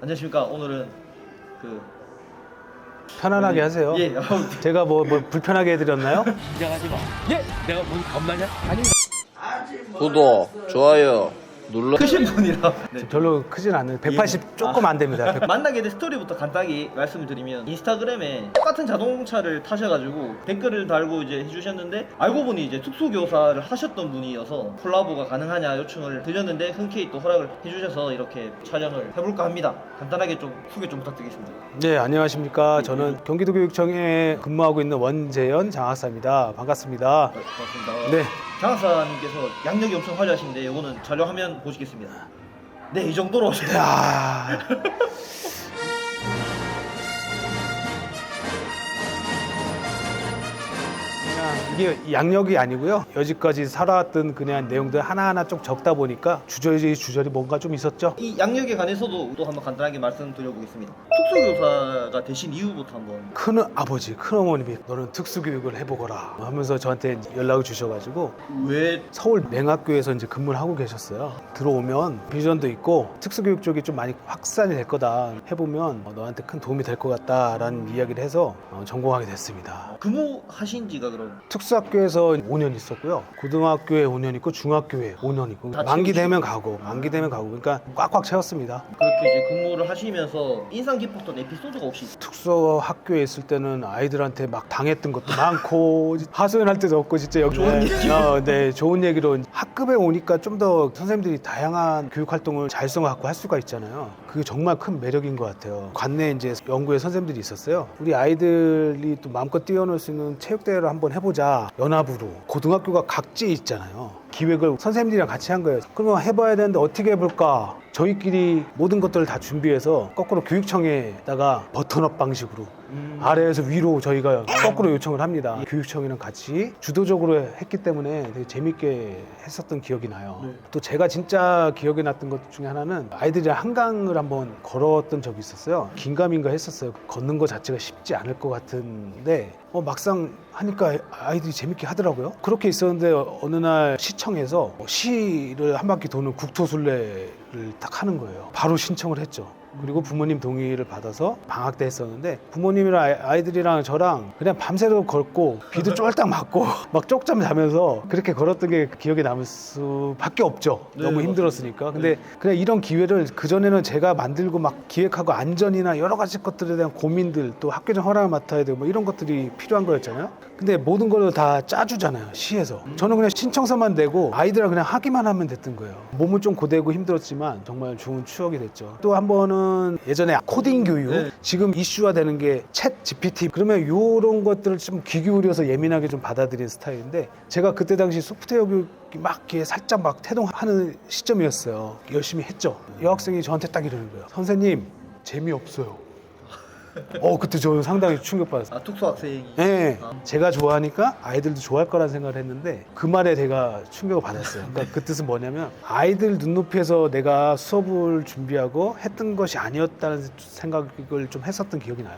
안녕하십니까. 오늘은 편안하게 하세요. 예. 제가 뭐 불편하게 해드렸나요? 긴장하지 마. 예? 내가 뭔 겁나냐? 아니. 구독, 좋아요 눌러. 크신 분이라. 네. 별로 크진 않아요. 180 조금 안 됩니다. 만나게 된 스토리부터 간단히 말씀을 드리면 인스타그램에 똑같은 자동차를 타셔가지고 댓글을 달고 이제 해주셨는데 알고 보니 이제 특수교사를 하셨던 분이어서 콜라보가 가능하냐 요청을 드렸는데 흔쾌히 또 허락을 해주셔서 이렇게 촬영을 해볼까 합니다. 간단하게 좀 소개 좀 부탁드리겠습니다. 네, 안녕하십니까. 저는 경기도교육청에 근무하고 있는 원재현 장학사입니다. 반갑습니다. 고맙습니다. 네. 장학사님께서 양력이 엄청 화려하신데 이거는 촬영하면 보시겠습니다. 네, 이 정도로. 야. 이게 양력이 아니고요. 여지까지 살아왔던 그냥 내용들 하나하나 좀 적다 보니까 주저리 뭔가 좀 있었죠. 이 양력에 관해서도 또 한번 간단하게 말씀드려보겠습니다. 특수교사가 되신 이유부터 한번. 큰 아버지, 큰 어머님이 너는 특수교육을 해보거라 하면서 저한테 연락을 주셔가지고 왜 서울 맹학교에서 이제 근무를 하고 계셨어요. 들어오면 비전도 있고 특수교육 쪽이 좀 많이 확산이 될 거다. 해보면 너한테 큰 도움이 될 것 같다라는 이야기를 해서 전공하게 됐습니다. 근무하신 지가 그럼 특수학교에서 5년 있었고요. 고등학교에 5년 있고 중학교에 5년 있고 다 만기 채우시고. 되면 가고 그러니까 꽉꽉 채웠습니다. 그렇게 이제 근무를 하시면서 인상 깊었던 에피소드가 혹시 있어요? 특수학교에 있을 때는 아이들한테 막 당했던 것도 많고 하소연할 때도 없고 진짜 여기 좋은 얘기. 네, 좋은 얘기로 학급에 오니까 좀 더 선생님들이 다양한 교육 활동을 자율성을 갖고 할 수가 있잖아요. 그게 정말 큰 매력인 것 같아요. 관내 이제 연구회 선생님들이 있었어요. 우리 아이들이 또 마음껏 뛰어놀 수 있는 체육대회를 한번 해보자. 연합으로 고등학교가 각지에 있잖아요. 기획을 선생님들이랑 같이 한 거예요. 그러면 해봐야 되는데 어떻게 해볼까? 저희끼리 모든 것들을 다 준비해서 거꾸로 교육청에다가 버튼업 방식으로 아래에서 위로 저희가 거꾸로 요청을 합니다. 교육청이랑 같이 주도적으로 했기 때문에 되게 재밌게 했었던 기억이 나요. 네. 또 제가 진짜 기억에 났던 것 중에 하나는 아이들이랑 한강을 한번 걸었던 적이 있었어요. 긴가민가 했었어요. 걷는 것 자체가 쉽지 않을 것 같은데 막상 하니까 아이들이 재밌게 하더라고요. 그렇게 있었는데 어느 날 시청에서 시를 한 바퀴 도는 국토순례를 딱 하는 거예요. 바로 신청을 했죠. 그리고 부모님 동의를 받아서 방학 때 했었는데 부모님이랑 아이들이랑 저랑 그냥 밤새도록 걷고 비도 쫄딱 맞고 막 쪽잠 자면서 그렇게 걸었던 게 기억에 남을 수밖에 없죠. 네, 너무 힘들었으니까. 근데 그냥 이런 기회를 그전에는 제가 만들고 막 기획하고 안전이나 여러 가지 것들에 대한 고민들 또 학교장 허락을 맡아야 되고 뭐 이런 것들이 필요한 거였잖아요. 근데 모든 걸 다 짜주잖아요, 시에서. 저는 그냥 신청서만 내고 아이들랑 그냥 하기만 하면 됐던 거예요. 몸은 좀 고되고 힘들었지만 정말 좋은 추억이 됐죠. 또 한 번은 예전에 코딩 교육, 네. 지금 이슈화 되는 게 챗 GPT. 그러면 이런 것들을 좀 귀 기울여서 예민하게 좀 받아들이는 스타일인데 제가 그때 당시 소프트웨어 교육이 막 이렇게 살짝 막 태동하는 시점이었어요. 열심히 했죠. 여학생이 저한테 딱 이러는 거예요. 선생님, 재미없어요. 그때 저는 상당히 충격받았어요. 특수학생이. 네, 제가 좋아하니까 아이들도 좋아할 거란 생각을 했는데 그 말에 제가 충격을 받았어요. 그러니까 그 뜻은 뭐냐면 아이들 눈높이에서 내가 수업을 준비하고 했던 것이 아니었다는 생각을 좀 했었던 기억이 나요.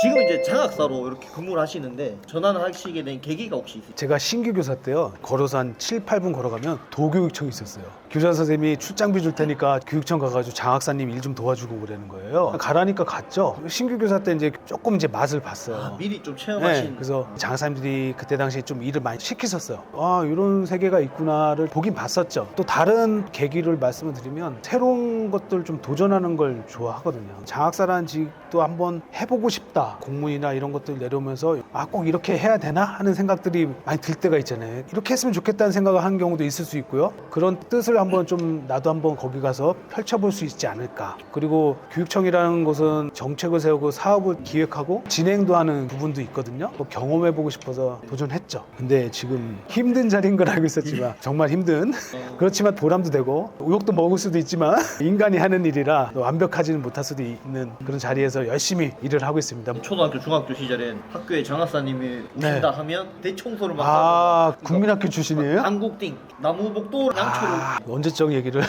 지금 이제 장학사로 이렇게 근무를 하시는데 전환을 하시게 된 계기가 혹시 있어요? 제가 신규 교사 때요, 걸어서 한 7, 8분 걸어가면 도교육청이 있었어요. 교사 선생님이 출장비 줄 테니까 교육청 가가지고 장학사님 일 좀 도와주고 그러는 거예요. 가라니까 갔죠. 신규 교사 때 이제 조금 이제 맛을 봤어요. 미리 좀 네, 체험하신. 그래서 장사님들이 그때 당시 좀 일을 많이 시키셨어요. 이런 세계가 있구나를 보긴 봤었죠. 또 다른 계기를 말씀을 드리면 새로운 것들 좀 도전하는 걸 좋아하거든요. 장학사라는 직도 한번 해보고 싶다. 공문이나 이런 것들 내려오면서 꼭 이렇게 해야 되나 하는 생각들이 많이 들 때가 있잖아요. 이렇게 했으면 좋겠다는 생각을 하는 경우도 있을 수 있고요. 그런 뜻을 한번 좀 나도 한번 거기 가서 펼쳐볼 수 있지 않을까. 그리고 교육청이라는 곳은 정책을 세우고 사업을 기획하고 진행도 하는 부분도 있거든요. 경험해보고 싶어서 도전했죠. 근데 지금 힘든 자리인 걸 알고 있었지만 정말 힘든, 그렇지만 보람도 되고 욕도 먹을 수도 있지만 인간이 하는 일이라 완벽하지는 못할 수도 있는 그런 자리에서 열심히 일을 하고 있습니다. 초등학교, 중학교 시절엔 학교에 장학사님이 네. 오신다 하면 대청소를 막 아, 하고 국민학교 출신이에요? 한국띵 나무복도 양초로 언제적 얘기를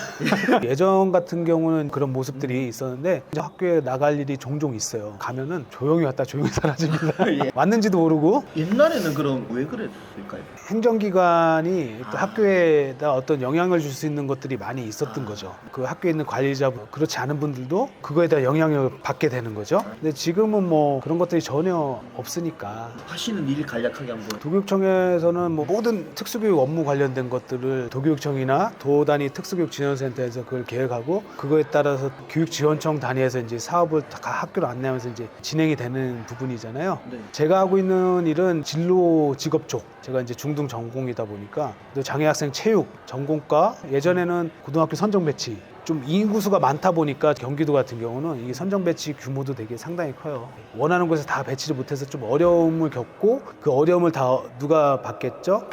예전 같은 경우는 그런 모습들이 있었는데 이제 학교에 나갈 일이 종종 있어요. 가면은 조용히 왔다 조용히 사라집니다. 예. 왔는지도 모르고 옛날에는 그럼 왜 그랬을까요? 행정기관이 또 학교에다 어떤 영향을 줄 수 있는 것들이 많이 있었던 거죠. 그 학교에 있는 관리자분 그렇지 않은 분들도 그거에 대한 영향을 받게 되는 거죠. 근데 지금은 뭐 그런 것들이 전혀 없으니까 하시는 일 간략하게 한번. 도교육청에서는 뭐 모든 특수교육 업무 관련된 것들을 도교육청이나 도단위 특수교육 지원센터에서 그걸 계획하고 그거에 따라서 교육지원청 단위에서 이제 사업을 다 학교로 안내하면서 이제 진행이 되는 부분이잖아요. 네. 제가 하고 있는 일은 진로 직업 쪽. 제가 이제 중등 전공이다 보니까 또 장애학생 체육 전공과 예전에는 고등학교 선정 배치 좀 인구수가 많다 보니까 경기도 같은 경우는 이 선정 배치 규모도 되게 상당히 커요. 원하는 곳에 다 배치를 못해서 좀 어려움을 겪고 그 어려움을 다 누가 받겠죠?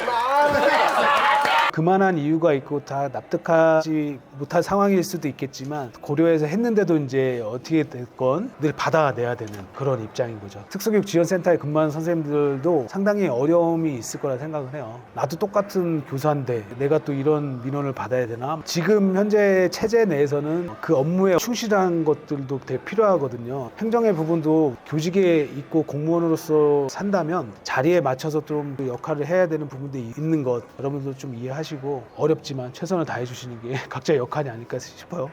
그만한 이유가 있고 다 납득하지 못할 상황일 수도 있겠지만 고려해서 했는데도 이제 어떻게 됐건 늘 받아내야 되는 그런 입장인 거죠. 특수교육 지원센터에 근무하는 선생님들도 상당히 어려움이 있을 거라 생각을 해요. 나도 똑같은 교사인데 내가 또 이런 민원을 받아야 되나? 지금 현재 체제 내에서는 그 업무에 충실한 것들도 되게 필요하거든요. 행정의 부분도 교직에 있고 공무원으로서 산다면 자리에 맞춰서 좀그 역할을 해야 되는 부분도 있는 것 여러분들 좀 이해하시고 어렵지만 최선을 다해 주시는 게 각자의 역할이 아닐까 싶어요.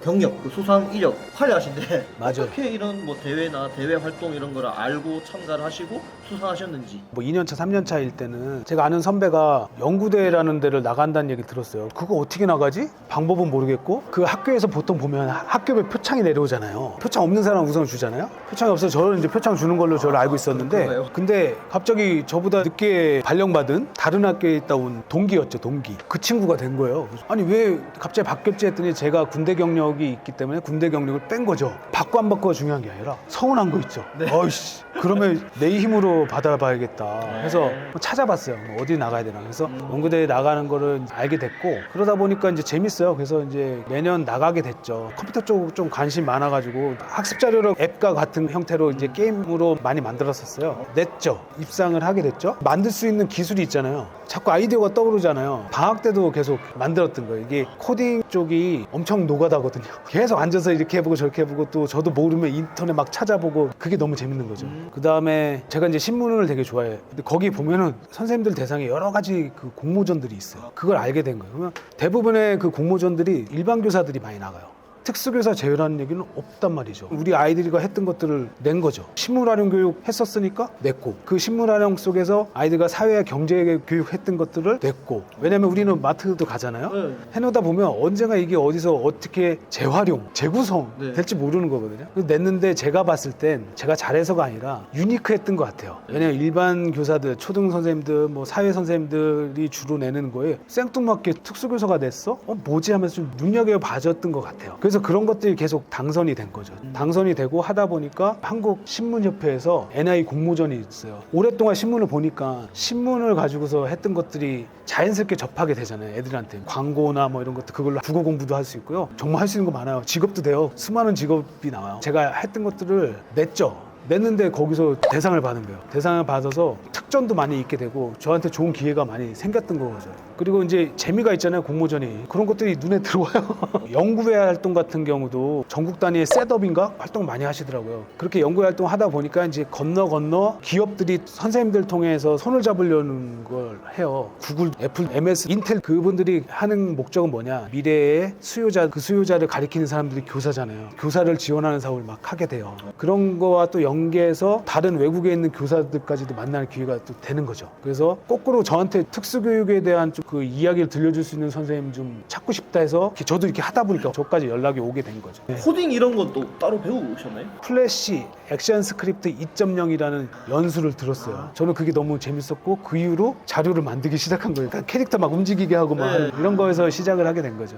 경력, 그 수상 이력 화려하신데 맞아요. 어떻게 이런 뭐 대회나 대회 활동 이런 거를 알고 참가를 하시고 수상하셨는지. 뭐 2년차, 3년차일 때는 제가 아는 선배가 연구대라는 데를 나간다는 얘기 들었어요. 그거 어떻게 나가지? 방법은 모르겠고 그 학교에서 보통 보면 학교별 표창이 내려오잖아요. 표창 없는 사람 우선 주잖아요. 표창이 없어서 저는 이제 표창 주는 걸로 저를 알고 있었는데 그런가요? 근데 갑자기 저보다 늦게 발령받은 다른 학교에 있다 온 동기였죠. 동기. 그 친구가 된 거예요. 아니 왜 갑자기 바뀌었지 했더니 제가 군대 경력이 있기 때문에 군대 경력을 뺀 거죠. 받고 안 받고가 중요한 게 아니라 서운한 거 있죠. 어이씨 그러면 내 힘으로 받아봐야겠다 해서 찾아봤어요. 뭐 어디 나가야 되나. 그래서 연구대에 나가는 거를 알게 됐고 그러다 보니까 이제 재밌어요. 그래서 이제 매년 나가게 됐죠. 컴퓨터 쪽 좀 관심 많아가지고 학습 자료를 앱과 같은 형태로 이제 게임으로 많이 만들었었어요. 냈죠. 입상을 하게 됐죠. 만들 수 있는 기술이 있잖아요. 자꾸 아이디어가 떠오르잖아요. 방학 때도 계속 만들었던 거예요. 이게 코딩 쪽이 엄청 노가다거든요. 계속 앉아서 이렇게 해보고 저렇게 해보고 또 저도 모르면 인터넷 막 찾아보고 그게 너무 재밌는 거죠. 그 다음에 제가 이제 신문을 되게 좋아해요. 근데 거기 보면은 선생님들 대상에 여러 가지 그 공모전들이 있어요. 그걸 알게 된 거예요. 그러면 대부분의 그 공모전들이 일반 교사들이 많이 나가요. 특수교사 제외라는 얘기는 없단 말이죠. 우리 아이들이가 했던 것들을 낸 거죠. 신문활용 교육 했었으니까 냈고 그 신문활용 속에서 아이들과 사회 경제 교육 했던 것들을 냈고 왜냐면 우리는 마트도 가잖아요. 네. 해놓다 보면 언젠가 이게 어디서 어떻게 재활용, 재구성 네. 될지 모르는 거거든요. 그래서 냈는데 제가 봤을 땐 제가 잘해서가 아니라 유니크했던 것 같아요. 왜냐면 일반 교사들, 초등 선생님들, 뭐 사회 선생님들이 주로 내는 거에 생뚱맞게 특수교사가 냈어? 뭐지 하면서 좀 눈여겨봐줬던 것 같아요. 그래서 그런 것들이 계속 당선이 된 거죠. 당선이 되고 하다 보니까 한국신문협회에서 NI 공모전이 있어요. 오랫동안 신문을 보니까 신문을 가지고서 했던 것들이 자연스럽게 접하게 되잖아요. 애들한테 광고나 뭐 이런 것들 그걸로 국어 공부도 할 수 있고요. 정말 할 수 있는 거 많아요. 직업도 돼요. 수많은 직업이 나와요. 제가 했던 것들을 냈죠. 냈는데 거기서 대상을 받은 거예요. 대상을 받아서 특전도 많이 있게 되고 저한테 좋은 기회가 많이 생겼던 거죠. 그리고 이제 재미가 있잖아요. 공모전이. 그런 것들이 눈에 들어와요. 연구회 활동 같은 경우도 전국 단위의 셋업인가 활동 많이 하시더라고요. 그렇게 연구회 활동 하다 보니까 이제 건너 기업들이 선생님들 통해서 손을 잡으려는 걸 해요. 구글, 애플, MS, 인텔 그분들이 하는 목적은 뭐냐. 미래의 수요자, 그 수요자를 가리키는 사람들이 교사잖아요. 교사를 지원하는 사업을 막 하게 돼요. 그런 거와 또 연계해서 다른 외국에 있는 교사들까지도 만날 기회가 또 되는 거죠. 그래서 거꾸로 저한테 특수교육에 대한 좀 그 이야기를 들려줄 수 있는 선생님 좀 찾고 싶다 해서 저도 이렇게 하다 보니까 저까지 연락이 오게 된 거죠. 코딩 이런 것도 따로 배우셨나요? 플래시 액션 스크립트 2.0이라는 연수를 들었어요. 저는 그게 너무 재밌었고 그 이후로 자료를 만들기 시작한 거예요. 캐릭터 막 움직이게 하고 막 네. 이런 거에서 시작을 하게 된 거죠.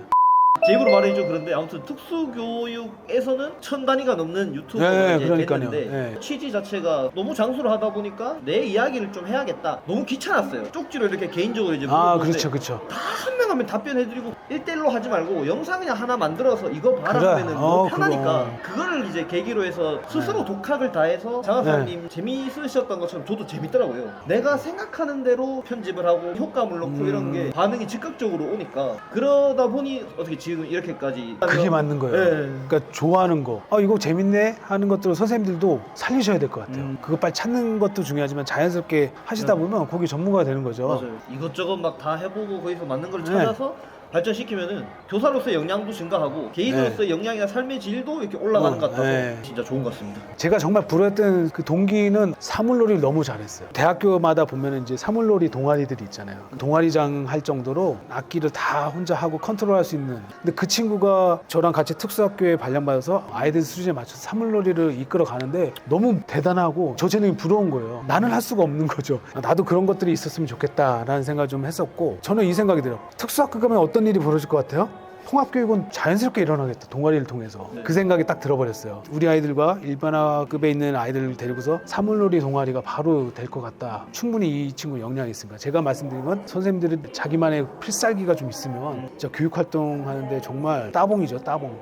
제 입으로 말해줘 그런데 아무튼 특수교육에서는 1000단위가 넘는 유튜버가 네, 이제 그러니까요. 됐는데 네. 취지 자체가 너무 장수를 하다 보니까 내 이야기를 좀 해야겠다. 너무 귀찮았어요. 쪽지로 이렇게 개인적으로 이제 아, 물어보는데 그렇죠, 그렇죠. 다 한 명 한 명 답변해드리고 1대1로 하지 말고 영상 그냥 하나 만들어서 이거 봐라 그래. 하면은 너무 편하니까 그거. 그거를 이제 계기로 해서 스스로 독학을 다해서 장학사님 재미있으셨던 것처럼 저도 재밌더라고요. 내가 생각하는 대로 편집을 하고 효과물 넣고 이런 게 반응이 즉각적으로 오니까 그러다 보니 어떻게 지금 이렇게까지 그게 맞는 거예요. 네. 그러니까 좋아하는 거, 이거 재밌네 하는 것들을 선생님들도 살리셔야 될 것 같아요. 그거 빨리 찾는 것도 중요하지만 자연스럽게 하시다 보면 거기 전문가가 되는 거죠. 맞아요. 이것저것 막 다 해보고 거기서 맞는 걸 찾아서 발전시키면은 교사로서의 역량도 증가하고 개인으로서의 역량이나 삶의 질도 이렇게 올라가는 것 같아서 네. 진짜 좋은 것 같습니다. 제가 정말 부러웠던 그 동기는 사물놀이를 너무 잘했어요. 대학교마다 보면 이제 사물놀이 동아리들이 있잖아요. 동아리장 할 정도로 악기를 다 혼자 하고 컨트롤할 수 있는. 근데 그 친구가 저랑 같이 특수학교에 발령받아서 아이들 수준에 맞춰서 사물놀이를 이끌어 가는데 너무 대단하고 저 재능이 부러운 거예요. 나는 할 수가 없는 거죠. 나도 그런 것들이 있었으면 좋겠다라는 생각을 좀 했었고 저는 이 생각이 들어요. 특수학교 가면 어떤 일이 벌어질 것 같아요? 통합교육은 자연스럽게 일어나겠다. 동아리를 통해서. 네. 그 생각이 딱 들어버렸어요. 우리 아이들과 일반화급에 있는 아이들을 데리고서 사물놀이 동아리가 바로 될 것 같다. 충분히 이 친구 역량이 있으니까. 제가 말씀드린 건 선생님들이 자기만의 필살기가 좀 있으면 진짜 교육활동 하는데 정말 따봉이죠. 따봉.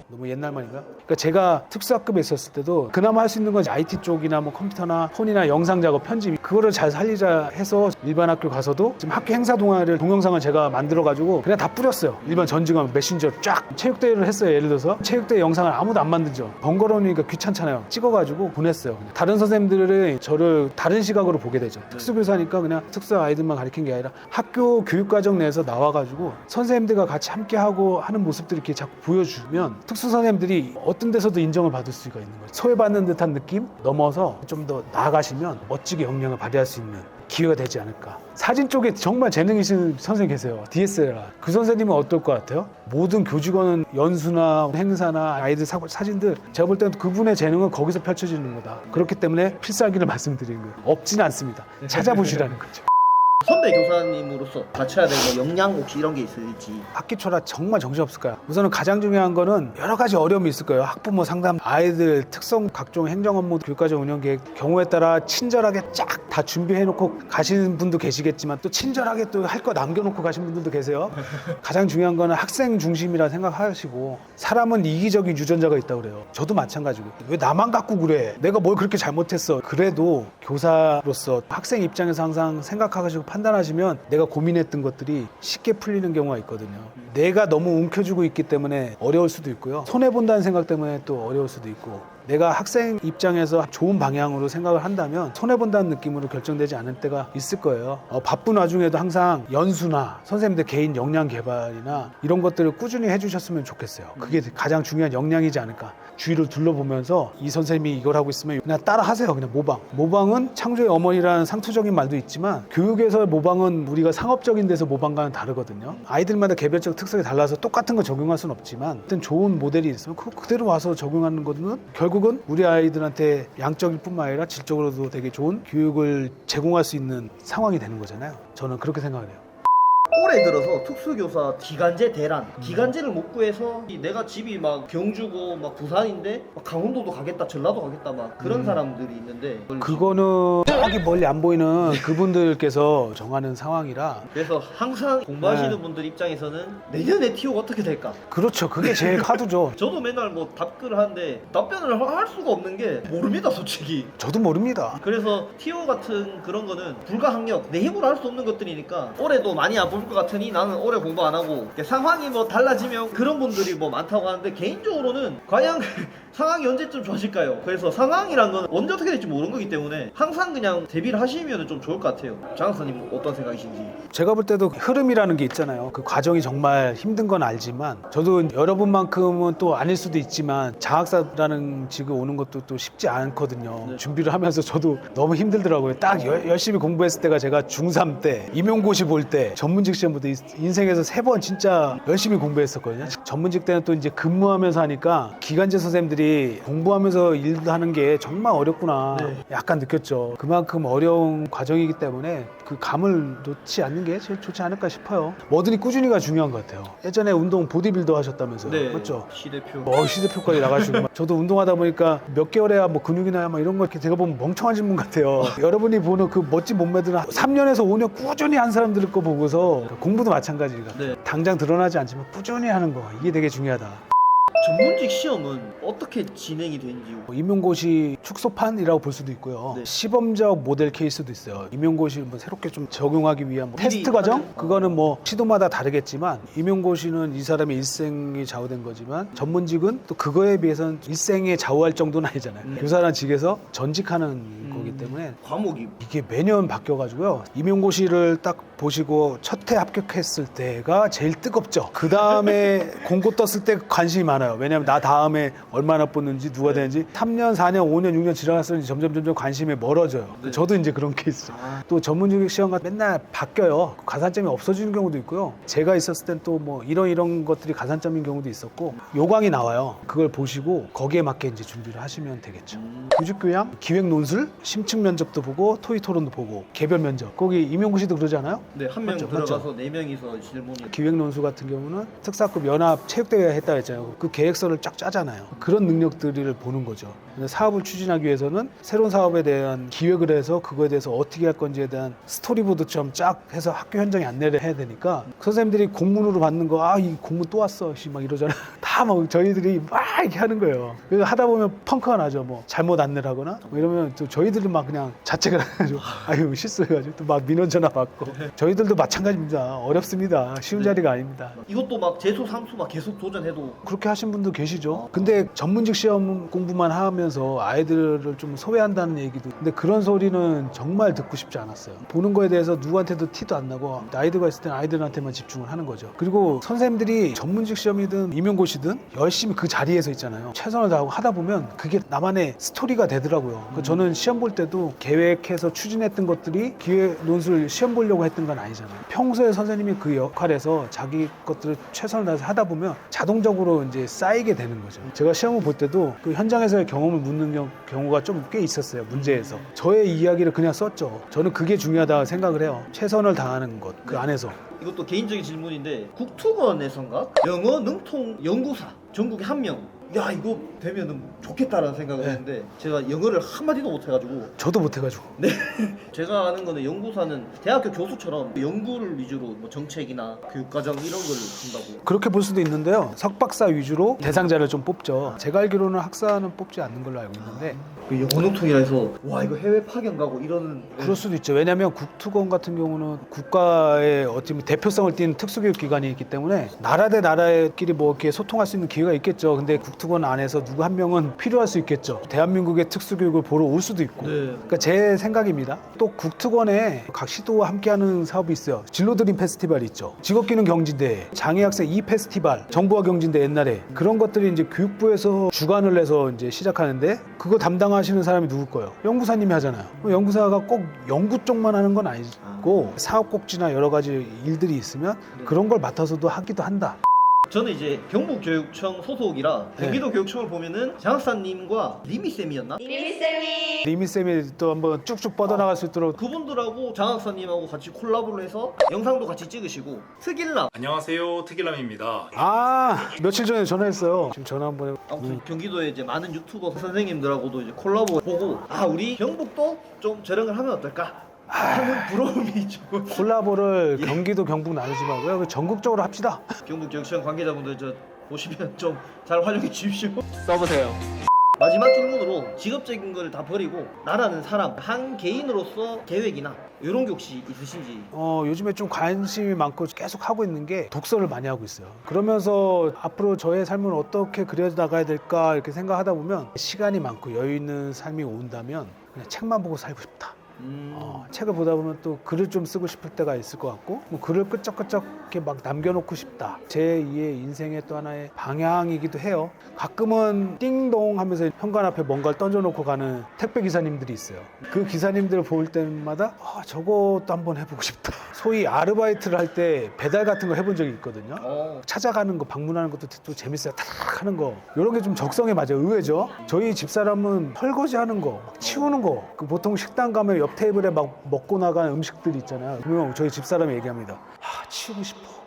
너무 옛날 말인가? 그러니까 제가 특수학급에 있었을 때도 그나마 할 수 있는 건 IT 쪽이나 뭐 컴퓨터나 폰이나 영상 작업, 편집 그거를 잘 살리자 해서 일반 학교 가서도 지금 학교 행사 동아리를 동영상을 제가 만들어가지고 그냥 다 뿌렸어요. 일반 전직원 메신저 쫙 체육대회를 했어요. 예를 들어서 체육대회 영상을 아무도 안 만들죠. 번거로우니까 귀찮잖아요. 찍어가지고 보냈어요. 다른 선생님들이 저를 다른 시각으로 보게 되죠. 특수교사니까 그냥 특수 아이들만 가르친 게 아니라 학교 교육과정 내에서 나와가지고 선생님들과 같이 함께하고 하는 모습들을 이렇게 자꾸 보여주면 특수 선생님들이 어떤 데서도 인정을 받을 수가 있는 거예요. 소외받는 듯한 느낌 넘어서 좀 더 나아가시면 멋지게 역량을 발휘할 수 있는 기회가 되지 않을까. 사진 쪽에 정말 재능이신 선생님 계세요. DSLR. 그 선생님은 어떨 것 같아요? 모든 교직원은 연수나 행사나 아이들 사진들 제가 볼 때는 그분의 재능은 거기서 펼쳐지는 거다. 그렇기 때문에 필살기를 말씀드리는 거예요. 없지는 않습니다. 찾아보시라는 거죠. 선배 교사님으로서 갖춰야 될 뭐 역량 혹시 이런 게 있을지. 학기 초라 정말 정신없을까요? 우선은 가장 중요한 거는 여러 가지 어려움이 있을 거예요. 학부모 상담, 아이들 특성 각종 행정 업무, 교육과정 운영 계획 경우에 따라 친절하게 쫙 다 준비해놓고 가시는 분도 계시겠지만 또 친절하게 또 할 거 남겨놓고 가신 분들도 계세요. 가장 중요한 거는 학생 중심이라 생각하시고 사람은 이기적인 유전자가 있다고 그래요. 저도 마찬가지고 왜 나만 갖고 그래? 내가 뭘 그렇게 잘못했어? 그래도 교사로서 학생 입장에서 항상 생각하시고 판단하시면 내가 고민했던 것들이 쉽게 풀리는 경우가 있거든요. 내가 너무 움켜쥐고 있기 때문에 어려울 수도 있고요. 손해본다는 생각 때문에 또 어려울 수도 있고 내가 학생 입장에서 좋은 방향으로 생각을 한다면 손해본다는 느낌으로 결정되지 않을 때가 있을 거예요. 바쁜 와중에도 항상 연수나 선생님들 개인 역량 개발이나 이런 것들을 꾸준히 해주셨으면 좋겠어요. 그게 가장 중요한 역량이지 않을까. 주위를 둘러보면서 이 선생님이 이걸 하고 있으면 그냥 따라 하세요. 그냥 모방. 모방은 창조의 어머니라는 상투적인 말도 있지만 교육에서 모방은 우리가 상업적인 데서 모방과는 다르거든요. 아이들마다 개별적 특성이 달라서 똑같은 거 적용할 수는 없지만 어떤 좋은 모델이 있으면 그대로 와서 적용하는 거는 결국은 우리 아이들한테 양적일 뿐만 아니라 질적으로도 되게 좋은 교육을 제공할 수 있는 상황이 되는 거잖아요. 저는 그렇게 생각을 해요. 올해 들어서 특수교사 기간제 대란 기간제를 못 구해서 내가 집이 막 경주고 막 부산인데 막 강원도도 가겠다 전라도 가겠다 막 그런 사람들이 있는데 그거는 저기 멀리 안 보이는 그분들께서 정하는 상황이라 그래서 항상 공부하시는 네. 분들 입장에서는 내년에 티오가 어떻게 될까. 그렇죠. 그게 제일 하도죠. 저도 맨날 뭐 답글을 하는데 답변을 할 수가 없는 게 모릅니다 솔직히. 저도 모릅니다. 그래서 티오 같은 그런 거는 불가항력 내 힘으로 할 수 없는 것들이니까 올해도 많이 안 뽑을 것 같으니 나는 올해 공부 안 하고 상황이 뭐 달라지면 그런 분들이 뭐 많다고 하는데 개인적으로는 과연 상황이 언제쯤 좋아질까요? 그래서 상황이란 건 언제 어떻게 될지 모르는 거기 때문에 항상 그냥 대비를 하시면 좀 좋을 것 같아요. 장학사님 어떤 생각이신지. 제가 볼 때도 흐름이라는 게 있잖아요. 그 과정이 정말 힘든 건 알지만 저도 여러분만큼은 또 아닐 수도 있지만 장학사라는 직을 오는 것도 또 쉽지 않거든요. 네. 준비를 하면서 저도 너무 힘들더라고요. 딱 열심히 공부했을 때가 제가 중3 때 임용고시 볼 때 전문직 시험 볼 때 인생에서 3번 진짜 열심히 공부했었거든요. 전문직 때는 또 이제 근무하면서 하니까 기간제 선생님들이 선생님들이 공부하면서 일도 하는 게 정말 어렵구나 약간 느꼈죠. 그만큼 어려운 과정이기 때문에 그 감을 놓지 않는 게 제일 좋지 않을까 싶어요. 뭐든지 꾸준히가 중요한 것 같아요. 예전에 운동 보디빌더 하셨다면서요. 네. 맞죠? 시대표. 시대표까지 나가시고 막 저도 운동하다 보니까 몇 개월에야 뭐 근육이나 막 이런 거 이렇게 제가 보면 멍청하신 분 같아요. 여러분이 보는 그 멋진 몸매들은 3년에서 5년 꾸준히 한 사람들 거 보고서 공부도 마찬가지가 네. 당장 드러나지 않지만 꾸준히 하는 거 이게 되게 중요하다. 전문직 시험은 어떻게 진행이 되는지. 임용고시 축소판이라고 볼 수도 있고요. 네. 시범적 모델 케이스도 있어요. 임용고시 뭐 새롭게 좀 적용하기 위한 뭐 미리 테스트 과정? 하는- 그거는 뭐 시도마다 다르겠지만 임용고시는 이 사람의 일생이 좌우된 거지만 전문직은 또 그거에 비해서는 일생에 좌우할 정도는 아니잖아요. 교사라는 직에서 전직하는 거기 때문에 과목이 이게 매년 바뀌어가지고요. 임용고시를 딱 보시고 첫 해 합격했을 때가 제일 뜨겁죠. 그 다음에 공고 떴을 때 관심이 많아요. 왜냐하면 나 다음에 얼마나 뽑는지 누가 되는지 3년, 4년, 5년, 6년 지나갔을 때 점점 관심이 멀어져요. 네. 저도 이제 그런 케이스. 또 전문직 시험과 맨날 바뀌어요. 가산점이 없어지는 경우도 있고요. 제가 있었을 땐 또 뭐 이런 것들이 가산점인 경우도 있었고 요강이 나와요. 그걸 보시고 거기에 맞게 이제 준비를 하시면 되겠죠. 교직교양, 기획논술, 심층 면접도 보고 토익 토론도 보고 개별 면접. 거기 임용고시도 그러잖아요. 네, 한 명 맞죠, 들어가서 네 명이서 질문이. 기획논술 같은 경우는 특사급 연합 체육대회 했다 했잖아요. 그 계획서를 쫙 짜잖아요. 그런 능력들을 보는 거죠. 근데 사업을 추진하기 위해서는 새로운 사업에 대한 기획을 해서 그거에 대해서 어떻게 할 건지에 대한 스토리보드처럼 쫙 해서 학교 현장에 안내를 해야 되니까 선생님들이 공문으로 받는 거 이 공문 또 왔어 막 이러잖아요. 다 막 저희들이 막 이렇게 하는 거예요. 그래서 하다 보면 펑크가 나죠. 뭐 잘못 안내를 하거나 뭐 이러면 또 저희들은 막 그냥 자책을 해가지고 아유 실수해가지고 또 막 민원 전화 받고 저희들도 마찬가지입니다. 어렵습니다. 쉬운 자리가 아닙니다. 이것도 막 재수 삼수 막 계속 도전해도. 그렇게 하신 분도 계시죠. 근데 전문직 시험 공부만 하면서 아이들을 좀 소외한다는 얘기도. 근데 그런 소리는 정말 듣고 싶지 않았어요. 보는 거에 대해서 누구한테도 티도 안 나고 아이들과 있을 때는 아이들한테만 집중을 하는 거죠. 그리고 선생님들이 전문직 시험이든 임용고시든 열심히 그 자리에서 있잖아요. 최선을 다하고 하다 보면 그게 나만의 스토리가 되더라고요. 저는 시험 볼 때도 계획해서 추진했던 것들이 기획 논술 시험 보려고 했던 건 아니잖아요. 평소에 선생님이 그 역할에서 자기 것들을 최선을 다해서 하다 보면 자동적으로 이제 쌓이게 되는 거죠. 제가 시험을 볼 때도 그 현장에서의 경험을 묻는 경우가 좀 꽤 있었어요. 문제에서. 저의 이야기를 그냥 썼죠. 저는 그게 중요하다 생각을 해요. 최선을 다하는 것, 그 안에서. 이것도 개인적인 질문인데 국토관에선가 영어 능통 연구사 전국에 한 명. 야 이거 되면은 좋겠다라는 생각을 네. 했는데 제가 영어를 한마디도 못해가지고. 저도 못해가지고. 네. 제가 아는 거는 연구사는 대학교 교수처럼 연구를 위주로 뭐 정책이나 교육과정 이런 걸 준다고. 그렇게 볼 수도 있는데요. 석박사 위주로 대상자를 좀 뽑죠. 제가 알기로는 학사는 뽑지 않는 걸로 알고 있는데 그 영어 능통이라 해서 와 이거 해외 파견 가고 이러는. 그럴 수도 있죠. 왜냐하면 국토관 같은 경우는 국가의 어떻게 보면 대표성을 띠는 특수교육기관이 있기 때문에 나라 대 나라끼리 뭐 이렇게 소통할 수 있는 기회가 있겠죠. 근데 국토관 안에서 누구 한 명은 필요할 수 있겠죠. 대한민국의 특수교육을 보러 올 수도 있고. 네. 그러니까 제 생각입니다. 또 국토관에 각 시도와 함께하는 사업이 있어요. 진로드림 페스티벌이 있죠. 직업기능 경진대, 장애학생 E 페스티벌, 정보화 경진대 옛날에 그런 것들이 이제 교육부에서 주관을 해서 이제 시작하는데 그거 담당하시는 사람이 누굴 거예요? 연구사님이 하잖아요. 연구사가 꼭 연구 쪽만 하는 건 아니고 사업 꼭지나 여러 가지 일들이 있으면 그런 걸 맡아서도 하기도 한다. 저는 이제 경북교육청 소속이라 경기도 교육청을 보면은 장학사님과 리미쌤이었나? 리미쌤이 또 한번 쭉쭉 뻗어나갈 수 있도록 그분들하고 장학사님하고 같이 콜라보를 해서 영상도 같이 찍으시고 특일남 안녕하세요, 특일남입니다. 며칠 전에 전화했어요. 지금 전화 한번 해. 아무튼 경기도에 이제 많은 유튜버 선생님들하고도 이제 콜라보 보고 우리 경북도 좀 저런 걸 하면 어떨까 하는 부러움이 있죠. 콜라보를 경기도 경북 나누지 말고요. 전국적으로 합시다. 경북교육청 관계자분들 저 보시면 좀 잘 활용해 주십시오. 써보세요. 마지막 질문으로 직업적인 걸 다 버리고 나라는 사람 한 개인으로서 계획이나 이런 게 혹시 있으신지. 요즘에 좀 관심이 많고 계속 하고 있는 게 독서를 많이 하고 있어요. 그러면서 앞으로 저의 삶을 어떻게 그려나가야 될까 이렇게 생각하다 보면 시간이 많고 여유 있는 삶이 온다면 그냥 책만 보고 살고 싶다. 책을 보다 보면 또 글을 좀 쓰고 싶을 때가 있을 것 같고 뭐 글을 끄적끄적 이렇게 막 남겨놓고 싶다. 제2의 인생의 또 하나의 방향이기도 해요. 가끔은 띵동 하면서 현관 앞에 뭔가를 던져놓고 가는 택배 기사님들이 있어요. 그 기사님들을 볼 때마다 저것도 한번 해보고 싶다. 소위 아르바이트를 할 때 배달 같은 거 해본 적이 있거든요. 찾아가는 거 방문하는 것도 또 재밌어요. 타닥 하는 거 이런 게 좀 적성에 맞아요. 의외죠. 저희 집사람은 설거지 하는 거 막 치우는 거 보통 식당 가면 옆 테이블에 막 먹고 나간 음식들 있잖아요. 그러면 저희 집사람이 얘기합니다. 치우고 싶어.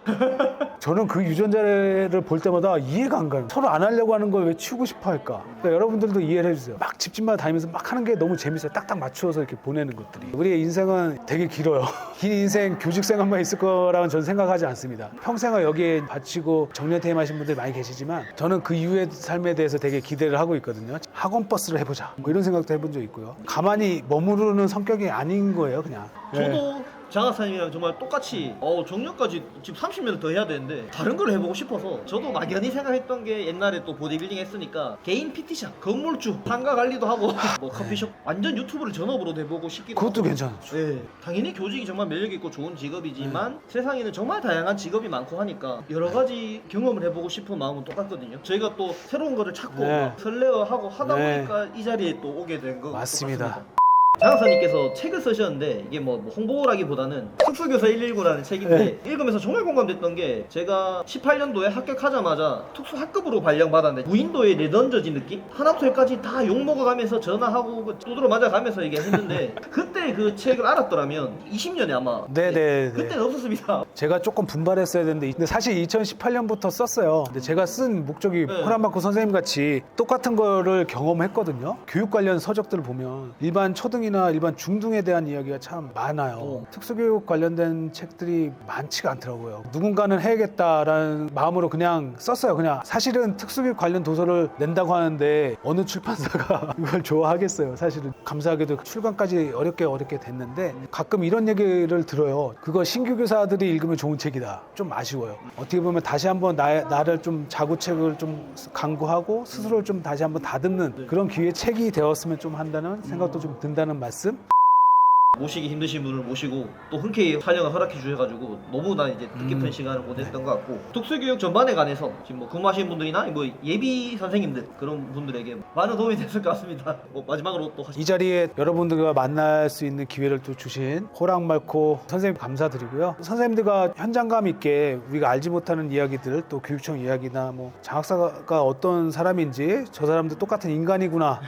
저는 그 유전자를 볼 때마다 이해가 안 가요. 서로 안 하려고 하는 걸 왜 치우고 싶어 할까? 그러니까 여러분들도 이해를 해주세요. 막 집집마다 다니면서 막 하는 게 너무 재밌어요. 딱딱 맞추어서 이렇게 보내는 것들이. 우리의 인생은 되게 길어요. 긴 인생 교직 생활만 있을 거라고는 저는 생각하지 않습니다. 평생을 여기에 바치고 정년퇴임하신 분들이 많이 계시지만 저는 그 이후의 삶에 대해서 되게 기대를 하고 있거든요. 학원 버스를 해보자. 뭐 이런 생각도 해본 적 있고요. 가만히 머무르는 성격이 아닌 거예요, 그냥. 저도 장학사님이랑 정말 똑같이 정년까지 지금 30년 더 해야 되는데 다른 걸 해보고 싶어서 저도 막연히 생각했던 게 옛날에 또 보디빌딩 했으니까 개인 PT샵, 건물주, 상가 관리도 하고 뭐 커피숍 완전 유튜브를 전업으로 해보고 싶기도 그것도 하고. 괜찮죠. 네, 당연히 교직이 정말 매력있고 좋은 직업이지만 세상에는 정말 다양한 직업이 많고 하니까 여러 가지 경험을 해보고 싶은 마음은 똑같거든요. 저희가 또 새로운 거를 찾고 네. 막 설레어하고 하다 네. 보니까 이 자리에 또 오게 된 거 맞습니다. 장학사님께서 책을 쓰셨는데 이게 뭐 홍보라기보다는 특수교사 119라는 책인데 읽으면서 정말 공감됐던 게 제가 18년도에 합격하자마자 특수 학급으로 발령받았는데 무인도에 내던져진 느낌? 하나부터 열까지 다 욕먹어가면서 전화하고 두드러 맞아가면서 얘기했는데 그때 그 책을 알았더라면 20년에 아마 네네네. 그때는 없었습니다. 제가 조금 분발했어야 되는데 근데 사실 2018년부터 썼어요. 근데 제가 쓴 목적이 호란마코 선생님 같이 똑같은 거를 경험했거든요. 교육 관련 서적들을 보면 일반 초등이나 일반 중등에 대한 이야기가 참 많아요. 특수교육 관련된 책들이 많지가 않더라고요. 누군가는 해야겠다라는 마음으로 그냥 썼어요. 그냥 사실은 특수교육 관련 도서를 낸다고 하는데 어느 출판사가 이걸 좋아하겠어요. 사실은 감사하게도 출간까지 어렵게 됐는데 가끔 이런 얘기를 들어요. 그거 신규 교사들이 읽으면 좋은 책이다. 좀 아쉬워요. 어떻게 보면 다시 한번 나를 좀 자구책을 좀 강구하고 스스로를 좀 다시 한번 다듬는 그런 기회 책이 되었으면 좀 한다는 생각도 좀 든다는 말씀. 모시기 힘드신 분을 모시고 또 흔쾌히 촬영을 허락해 주셔가지고 너무나 이제 뜻깊은 시간을 보냈던 것 같고 특수교육 전반에 관해서 지금 뭐 근무하시는 분들이나 뭐 예비 선생님들 그런 분들에게 많은 도움이 됐을 것 같습니다. 뭐 마지막으로 또 이 자리에 여러분들과 만날 수 있는 기회를 또 주신 호랑말코 선생님 감사드리고요. 선생님들과 현장감 있게 우리가 알지 못하는 이야기들 또 교육청 이야기나 뭐 장학사가 어떤 사람인지 저 사람도 똑같은 인간이구나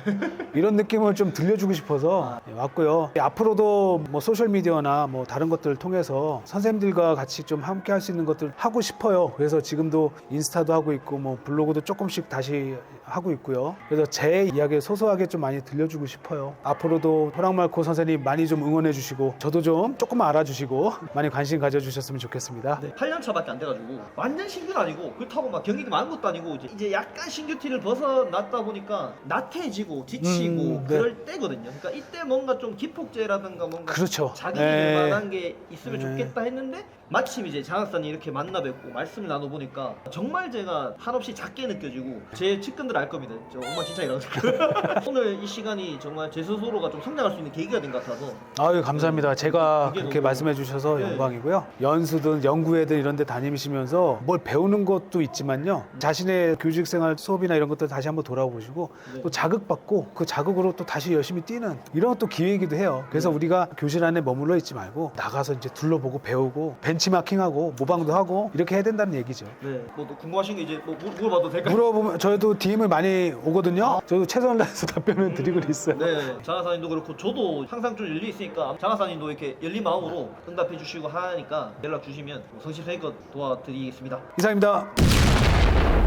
이런 느낌을 좀 들려주고 싶어서 왔고요. 앞으로도 뭐 소셜미디어나 뭐 다른 것들을 통해서 선생님들과 같이 좀 함께 할 수 있는 것들 하고 싶어요. 그래서 지금도 인스타도 하고 있고 뭐 블로그도 조금씩 다시 하고 있고요. 그래서 제 이야기 소소하게 좀 많이 들려주고 싶어요. 앞으로도 호랑말코 선생님 많이 좀 응원해 주시고 저도 좀 조금만 알아주시고 많이 관심 가져주셨으면 좋겠습니다. 네, 8년 차밖에 안 돼가지고 완전 신규는 아니고 그렇다고 막 경력이 많은 것도 아니고 이제 약간 신규 티를 벗어났다 보니까 나태해지고 지치고 네. 그럴 때거든요. 그러니까 이때 뭔가 좀 기폭제라든가 뭔가 그렇죠. 자극이 네. 될 만한 게 있으면 좋겠다 했는데 마침 이제 장학사님 이렇게 만나 뵙고 말씀을 나눠보니까 정말 제가 한없이 작게 느껴지고 제 측근들 알 겁니다. 저 엉망진창이라고 오늘 이 시간이 정말 제 스스로가 좀 성장할 수 있는 계기가 된 것 같아서 아유 감사합니다. 제가 그게 그렇게 너무- 말씀해 주셔서 네. 영광이고요. 연수든 연구회든 이런 데 다니시면서 뭘 배우는 것도 있지만요. 자신의 교직생활 수업이나 이런 것들 다시 한번 돌아보시고 또 자극받고 그 자극으로 또 다시 열심히 뛰는 이런 또 기회이기도 해요. 그래서 우리가 교실 안에 머물러 있지 말고 나가서 이제 둘러보고 배우고 벤치마킹하고 모방도 하고 이렇게 해야 된다는 얘기죠. 네, 뭐 또 궁금하신 게 이제 뭐 물어봐도 될까요? 물어보면 저희도 DM을 많이 오거든요. 저도 최선을 다해서 답변을 드리고 있어요. 네, 장하사님도 그렇고 저도 항상 좀 열려 있으니까 장하사님도 이렇게 열린 마음으로 응답해 주시고 하니까 연락 주시면 성심성의껏 도와드리겠습니다. 이상입니다.